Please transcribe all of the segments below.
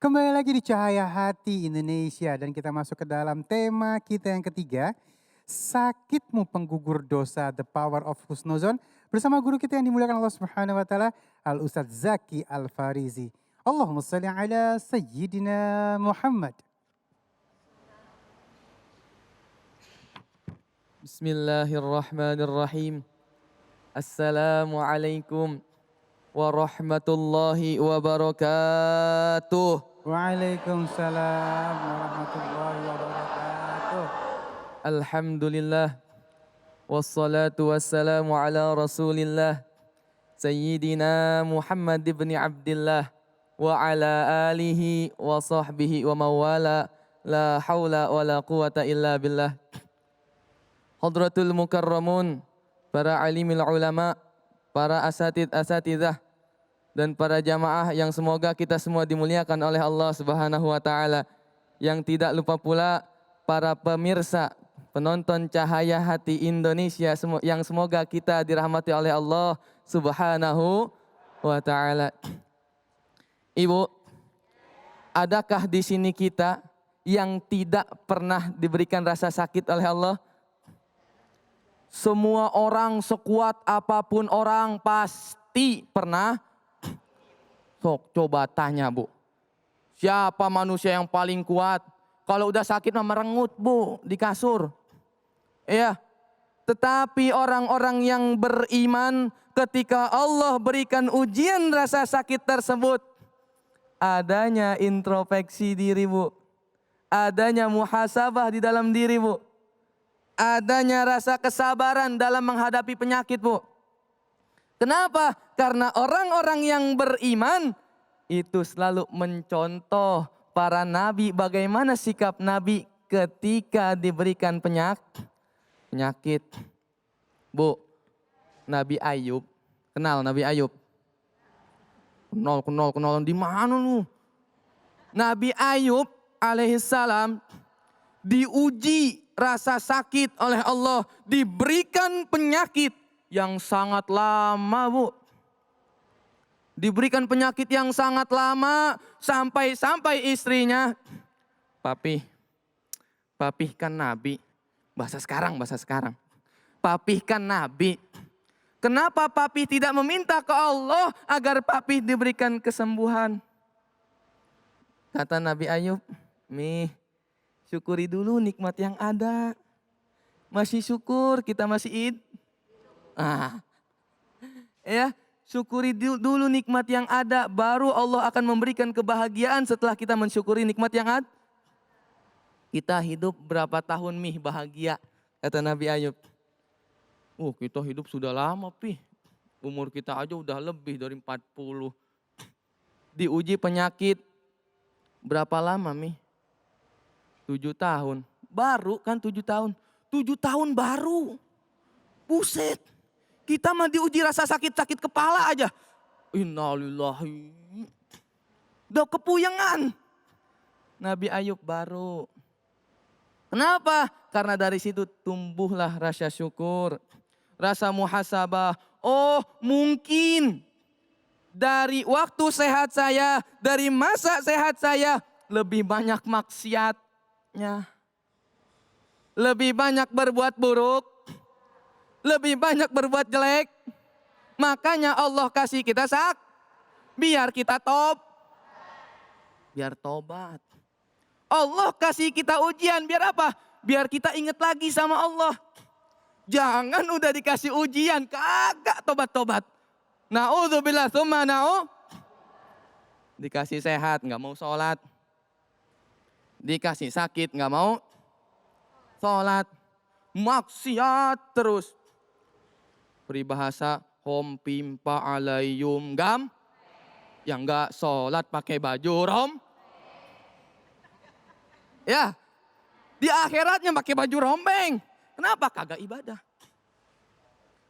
Kembali lagi di Cahaya Hati Indonesia dan kita masuk ke dalam tema kita yang ketiga, sakitmu penggugur dosa, the power of husnuzon, bersama guru kita yang dimuliakan Allah Subhanahu wa taala, Al Ustadz Zaki Al Farizi. Allahumma shalli ala sayyidina Muhammad. Bismillahirrahmanirrahim. Assalamualaikum warahmatullahi wabarakatuh. Waalaikumsalam warahmatullahi wabarakatuh. Alhamdulillah. Wassalatu wassalamu ala rasulillah. Sayyidina Muhammad ibn Abdillah. Wa ala alihi wa sahbihi wa mawala. La hawla wa la quwata illa billah. Hadratul mukarramun, para alimil ulama, para asatidah, dan para jamaah yang semoga kita semua dimuliakan oleh Allah Subhanahu wa taala. Yang tidak lupa pula para pemirsa, penonton Cahaya Hati Indonesia yang semoga kita dirahmati oleh Allah Subhanahu wa taala. Ibu, adakah di sini kita yang tidak pernah diberikan rasa sakit oleh Allah? Semua orang, sekuat apapun orang, pasti pernah. Sok coba tanya, Bu. Siapa manusia yang paling kuat? Kalau udah sakit mah merengut, Bu, di kasur. Iya. Tetapi orang-orang yang beriman, ketika Allah berikan ujian rasa sakit tersebut, adanya introspeksi diri, Bu. Adanya muhasabah di dalam diri, Bu. Adanya rasa kesabaran dalam menghadapi penyakit, Bu. Kenapa? Karena orang-orang yang beriman itu selalu mencontoh para nabi, bagaimana sikap nabi ketika diberikan penyakit. Bu, Nabi Ayub, kenal Nabi Ayub? Kenal di mana lu? Nabi Ayub alaihissalam diuji rasa sakit oleh Allah, diberikan penyakit yang sangat lama, Bu. Diberikan penyakit yang sangat lama sampai istrinya, Papi kan nabi. Bahasa sekarang. Papi kan nabi. Kenapa papi tidak meminta ke Allah agar papi diberikan kesembuhan? Kata Nabi Ayub, syukuri dulu nikmat yang ada. Masih syukur kita masih ya, syukuri dulu nikmat yang ada, baru Allah akan memberikan kebahagiaan setelah kita mensyukuri nikmat yang ada. Kita hidup berapa tahun bahagia, kata Nabi Ayub. Kita hidup sudah lama, umur kita aja udah lebih dari 40. Diuji penyakit berapa lama, 7 tahun. Baru kan 7 tahun. 7 tahun baru. Buset. Kita mah diuji rasa sakit kepala aja. Innalillahi. Udah kepuyangan. Nabi Ayub baru. Kenapa? Karena dari situ tumbuhlah rasa syukur. Rasa muhasabah. Oh, mungkin dari waktu sehat saya, dari masa sehat saya, lebih banyak maksiatnya. Lebih banyak berbuat buruk, lebih banyak berbuat jelek. Makanya Allah kasih kita biar kita tobat. Allah kasih kita ujian biar apa? Biar kita ingat lagi sama Allah. Jangan udah dikasih ujian kagak tobat-tobat. Na'udzubillah tsumma dikasih sehat nggak mau sholat. Dikasih sakit nggak mau sholat, maksiat terus. Peribahasa pimpa alayum gam, yang nggak sholat pakai baju ya, di akhiratnya pakai baju rombeng. Kenapa? Kagak ibadah.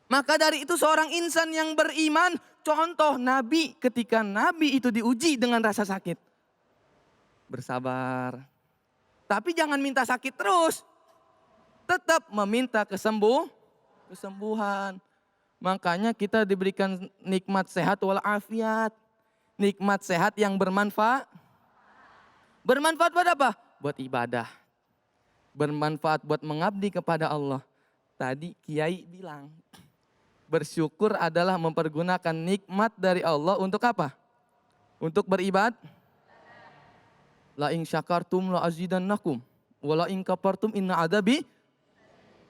Maka dari itu seorang insan yang beriman, contoh Nabi ketika Nabi itu diuji dengan rasa sakit, bersabar. Tapi jangan minta sakit terus. Tetap meminta kesembuhan. Makanya kita diberikan nikmat sehat walafiat. Nikmat sehat yang bermanfaat. Bermanfaat buat apa? Buat ibadah. Bermanfaat buat mengabdi kepada Allah. Tadi Kiai bilang, bersyukur adalah mempergunakan nikmat dari Allah untuk apa? Untuk beribadah. La in syakartum la azidannakum wa la in kafartum inna adabi.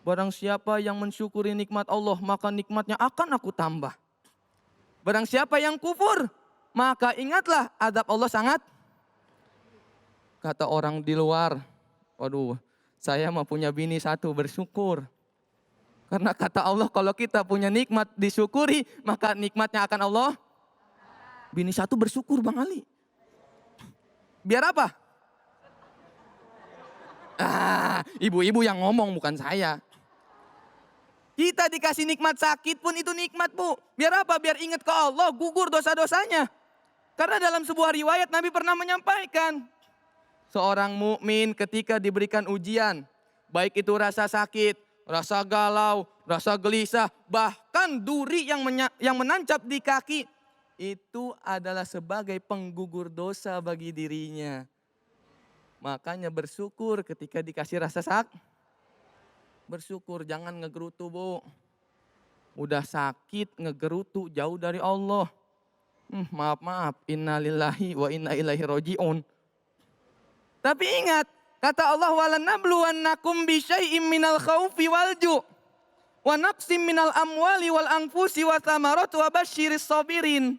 Barang siapa yang mensyukuri nikmat Allah, maka nikmatnya akan aku tambah. Barang siapa yang kufur, maka ingatlah azab Allah sangat. Kata orang di luar, waduh, saya mah punya bini satu, bersyukur. Karena kata Allah kalau kita punya nikmat disyukuri, maka nikmatnya akan Allah. Bini satu bersyukur Bang Ali. Biar apa? Ibu-ibu yang ngomong bukan saya. Kita dikasih nikmat sakit pun itu nikmat Bu. Biar apa? Biar ingat ke Allah, gugur dosa-dosanya. Karena dalam sebuah riwayat Nabi pernah menyampaikan. Seorang mukmin ketika diberikan ujian, baik itu rasa sakit, rasa galau, rasa gelisah, bahkan duri yang menancap di kaki, itu adalah sebagai penggugur dosa bagi dirinya. Makanya bersyukur ketika dikasih rasa sakit. Bersyukur, jangan ngegerutu Bu. Udah sakit ngegerutu jauh dari Allah. Maaf, innalillahi wa inna ilaihi roji'un. Tapi ingat, kata Allah, walanabluwannakum bisyai'im minal khaufi wal ju' wa naqsim minal amwali wal anfusi wa thamarat wa basyiris sabirin.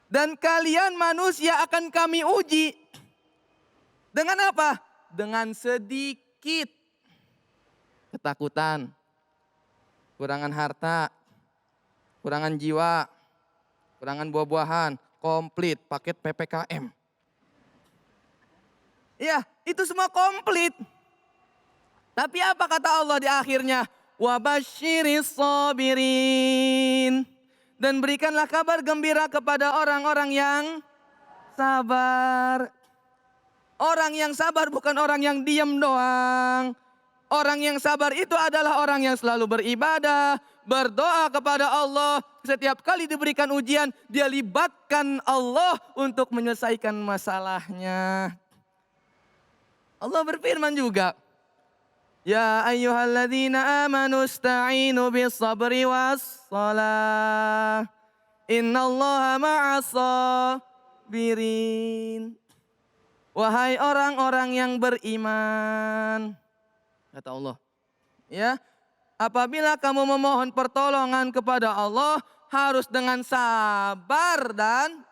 Dan kalian manusia akan kami uji. Dengan apa? Dengan sedikit ketakutan, kurangan harta, kurangan jiwa, kurangan buah-buahan, komplit paket PPKM. Ya, itu semua komplit. Tapi apa kata Allah di akhirnya? Wabasyiris sabirin. Dan berikanlah kabar gembira kepada orang-orang yang sabar. Orang yang sabar bukan orang yang diam doang. Orang yang sabar itu adalah orang yang selalu beribadah, berdoa kepada Allah. Setiap kali diberikan ujian, dia libatkan Allah untuk menyelesaikan masalahnya. Allah berfirman juga, ya ayyuhalladzina amanu ista'inu bis sabri was salah. Innallaha ma'as sabirin. Wahai orang-orang yang beriman, kata Allah, ya, apabila kamu memohon pertolongan kepada Allah, harus dengan sabar dan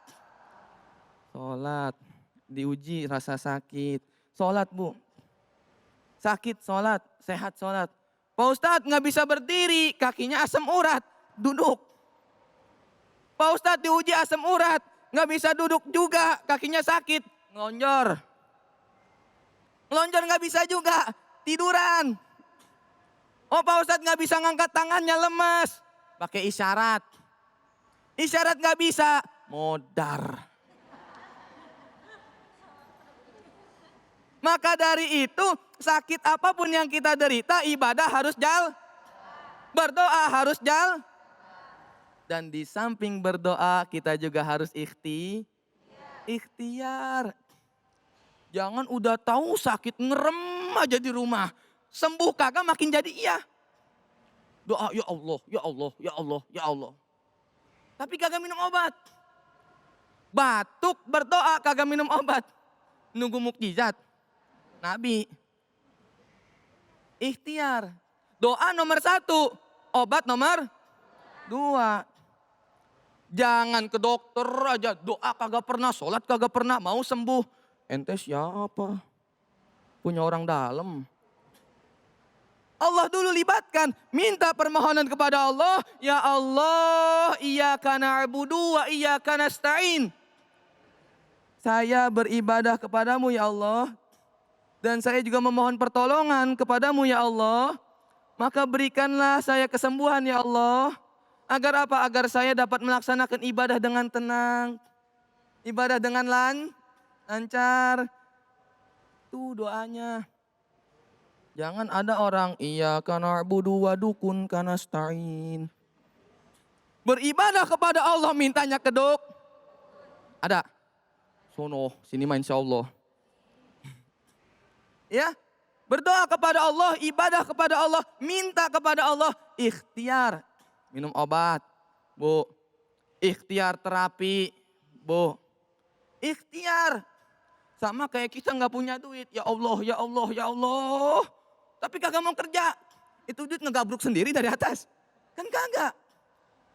sholat. Diuji rasa sakit, sholat Bu. Sakit sholat, sehat sholat. Pak Ustadz nggak bisa berdiri, kakinya asam urat, duduk. Pak Ustadz diuji asam urat, nggak bisa duduk juga, kakinya sakit, ngelonjor. Ngelonjor nggak bisa juga, tiduran. Oh Pak Ustadz nggak bisa ngangkat tangannya, lemas, pakai isyarat. Isyarat nggak bisa, modar. Maka dari itu sakit apapun yang kita derita, ibadah harus berdoa harus dan di samping berdoa kita juga harus ikhtiar. Jangan udah tahu sakit ngerem aja di rumah. Sembuh kagak makin jadi iya. Doa ya Allah, ya Allah, ya Allah, ya Allah. Tapi kagak minum obat. Batuk berdoa kagak minum obat. Nunggu mukjizat. Nabi. Ikhtiar. Doa nomor 1, obat nomor 2. Jangan ke dokter aja, doa kagak pernah, sholat kagak pernah, mau sembuh. Ente siapa? Punya orang dalam. Allah dulu libatkan, minta permohonan kepada Allah. Ya Allah, iyyaka na'budu wa iyyaka nasta'in. Saya beribadah kepadamu ya Allah. Dan saya juga memohon pertolongan kepadamu ya Allah. Maka berikanlah saya kesembuhan ya Allah. Agar apa? Agar saya dapat melaksanakan ibadah dengan tenang. Ibadah dengan lancar. Itu doanya. Jangan ada orang iyyaka na'budu wa iyyaka nasta'in. Beribadah kepada Allah mintanya kedok. Ada. Sono, sini mah insya Allah. Ya, berdoa kepada Allah, ibadah kepada Allah, minta kepada Allah, ikhtiar. Minum obat, Bu. Ikhtiar terapi, Bu. Ikhtiar. Sama kayak kita nggak punya duit. Ya Allah, ya Allah, ya Allah. Tapi kagak mau kerja. Itu duit ngegabruk sendiri dari atas. Kan kagak.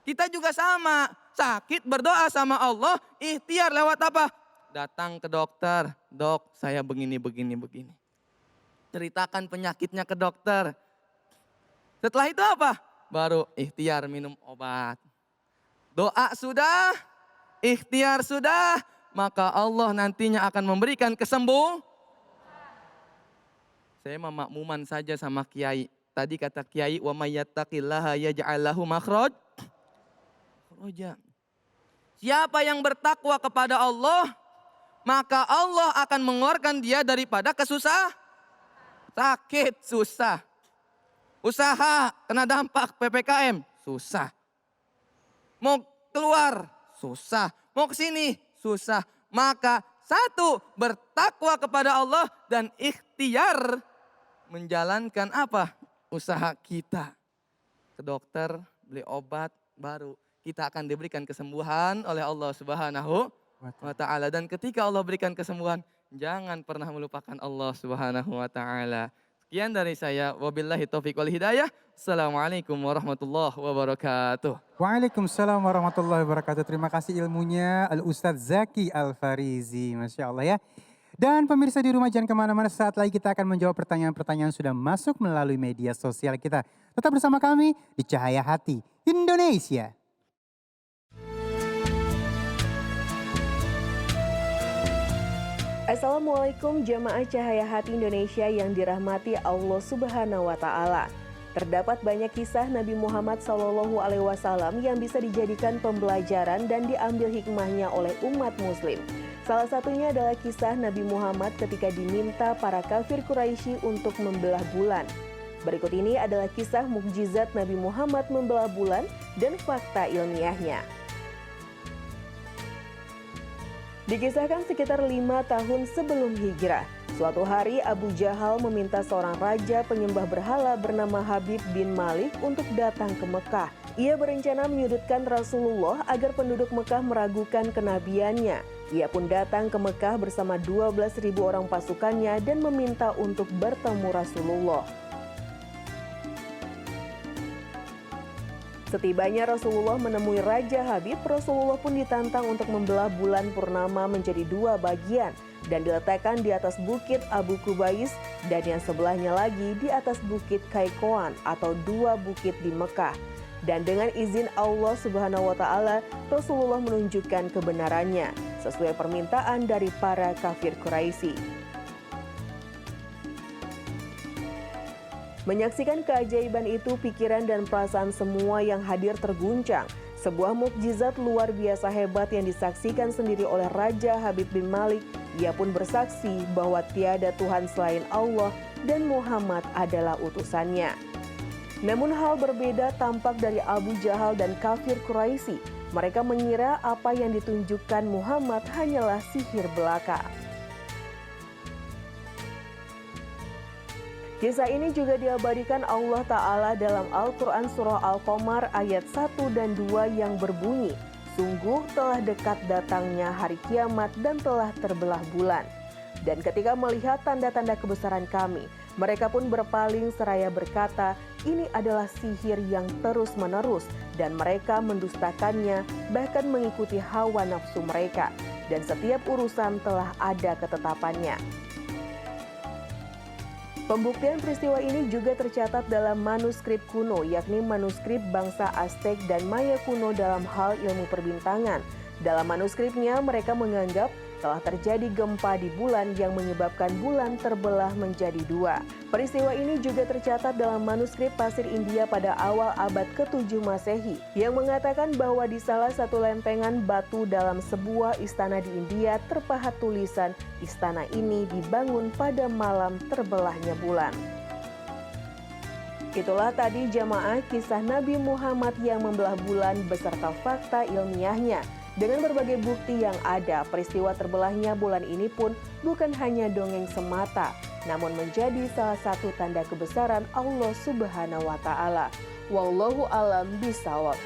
Kita juga sama. Sakit berdoa sama Allah. Ikhtiar lewat apa? Datang ke dokter. Dok, saya begini. Ceritakan penyakitnya ke dokter. Setelah itu apa? Baru ikhtiar minum obat. Doa sudah, ikhtiar sudah, maka Allah nantinya akan memberikan kesembuhan. Saya memakmuman saja sama kiai. Tadi kata kiai, wa may yattaqillaha yaj'al lahu makhraja. Siapa yang bertakwa kepada Allah, maka Allah akan mengeluarkan dia daripada kesusahan. Sakit, susah. Usaha, kena dampak PPKM, susah. Mau keluar, susah. Mau ke sini, susah. Maka satu, bertakwa kepada Allah dan ikhtiar menjalankan apa? Usaha kita. Ke dokter, beli obat, baru kita akan diberikan kesembuhan oleh Allah Subhanahu wa ta'ala. Dan ketika Allah berikan kesembuhan, jangan pernah melupakan Allah Subhanahu wa ta'ala. Sekian dari saya. Wabillahi taufiq wal hidayah. Assalamualaikum warahmatullahi wabarakatuh. Waalaikumsalam warahmatullahi wabarakatuh. Terima kasih ilmunya Al-Ustadz Zaki Al-Farizi. Masya Allah ya. Dan pemirsa di rumah jangan kemana-mana, saat lagi kita akan menjawab pertanyaan-pertanyaan yang sudah masuk melalui media sosial kita. Tetap bersama kami di Cahaya Hati Indonesia. Assalamualaikum jamaah Cahaya Hati Indonesia yang dirahmati Allah Subhanahu wa Ta'ala. Terdapat banyak kisah Nabi Muhammad SAW yang bisa dijadikan pembelajaran dan diambil hikmahnya oleh umat Muslim. Salah satunya adalah kisah Nabi Muhammad ketika diminta para kafir Quraisy untuk membelah bulan. Berikut ini adalah kisah mukjizat Nabi Muhammad membelah bulan dan fakta ilmiahnya. Dikisahkan sekitar 5 tahun sebelum hijrah, suatu hari Abu Jahal meminta seorang raja penyembah berhala bernama Habib bin Malik untuk datang ke Mekah. Ia berencana menyudutkan Rasulullah agar penduduk Mekah meragukan kenabiannya. Ia pun datang ke Mekah bersama 12.000 orang pasukannya dan meminta untuk bertemu Rasulullah. Setibanya Rasulullah menemui Raja Habib, Rasulullah pun ditantang untuk membelah bulan purnama menjadi 2 bagian dan diletakkan di atas bukit Abu Kubais dan yang sebelahnya lagi di atas bukit Kaikoan atau 2 bukit di Mekah. Dan dengan izin Allah Subhanahu wa Ta'ala, Rasulullah menunjukkan kebenarannya sesuai permintaan dari para kafir Quraisy. Menyaksikan keajaiban itu, pikiran dan perasaan semua yang hadir terguncang. Sebuah mukjizat luar biasa hebat yang disaksikan sendiri oleh Raja Habib bin Malik. Ia pun bersaksi bahwa tiada Tuhan selain Allah dan Muhammad adalah utusannya. Namun hal berbeda tampak dari Abu Jahal dan kafir Quraisy. Mereka mengira apa yang ditunjukkan Muhammad hanyalah sihir belaka. Kisah ini juga diabadikan Allah Ta'ala dalam Al-Quran Surah Al-Qamar ayat 1 dan 2 yang berbunyi, "Sungguh telah dekat datangnya hari kiamat dan telah terbelah bulan. Dan ketika melihat tanda-tanda kebesaran kami, mereka pun berpaling seraya berkata, ini adalah sihir yang terus-menerus, dan mereka mendustakannya, bahkan mengikuti hawa nafsu mereka. Dan setiap urusan telah ada ketetapannya." Pembuktian peristiwa ini juga tercatat dalam manuskrip kuno, yakni manuskrip bangsa Aztec dan Maya kuno dalam hal ilmu perbintangan. Dalam manuskripnya, mereka menganggap telah terjadi gempa di bulan yang menyebabkan bulan terbelah menjadi 2. Peristiwa ini juga tercatat dalam manuskrip pasir India pada awal abad ke-7 Masehi, yang mengatakan bahwa di salah satu lempengan batu dalam sebuah istana di India terpahat tulisan, "Istana ini dibangun pada malam terbelahnya bulan." Itulah tadi jamaah kisah Nabi Muhammad yang membelah bulan beserta fakta ilmiahnya. Dengan berbagai bukti yang ada, peristiwa terbelahnya bulan ini pun bukan hanya dongeng semata. namun menjadi salah satu tanda kebesaran Allah Subhanahu wa taala. Wallahu alam bisawab.